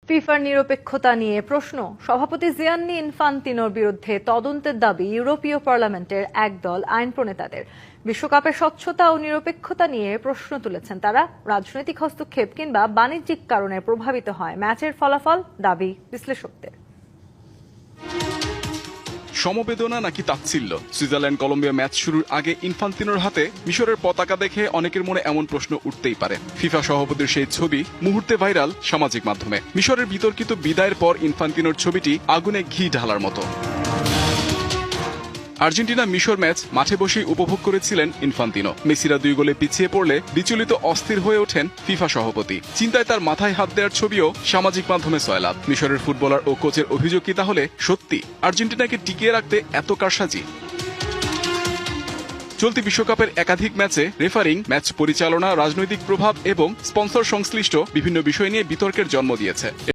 ফিফার নিরপেক্ষতা নিয়ে প্রশ্ন। সভাপতি জিয়ান্নি ইনফান্তিনোর বিরুদ্ধে তদন্তের দাবি ইউরোপীয় পার্লামেন্টের একদল আইন প্রণেতাদের। বিশ্বকাপের স্বচ্ছতা ও নিরপেক্ষতা নিয়ে প্রশ্ন তুলেছেন তারা। রাজনৈতিক হস্তক্ষেপ কিংবা বাণিজ্যিক কারণে প্রভাবিত হয় ম্যাচের ফলাফল, দাবি বিশ্লেষকদের। সমবেদনা নাকি তাচ্ছিল্য? সুইজারল্যান্ড কলম্বিয়া ম্যাচ শুরুর আগে ইনফান্তিনোর হাতে মিশরের পতাকা দেখে অনেকের মনে এমন প্রশ্ন উঠতেই পারে। ফিফা সভাপতির সেই ছবি মুহূর্তে ভাইরাল সামাজিক মাধ্যমে। মিশরের বিতর্কিত বিদায়ের পর ইনফান্তিনোর ছবিটি আগুনে ঘি ঢালার মতো। আর্জেন্টিনা মিশর ম্যাচ মাঠে বসেই উপভোগ করেছিলেন ইনফান্তিনো। মেসিরা 2 গোলে পিছিয়ে পড়লে বিচলিত অস্থির হয়ে ওঠেন ফিফা সভাপতি। চিন্তায় তার মাথায় হাত দেওয়ার ছবিও সামাজিক মাধ্যমে সয়লাব। মিশরের ফুটবলার ও কোচের অভিযোগ কি তাহলে সত্যি? আর্জেন্টিনাকে টিকিয়ে রাখতে এত কারসাজি? চলতি বিশ্বকাপের একাধিক ম্যাচে রেফারিং, ম্যাচ পরিচালনা, রাজনৈতিক প্রভাব এবং স্পন্সর সংশ্লিষ্ট বিভিন্ন বিষয় নিয়ে বিতর্কের জন্ম দিয়েছে।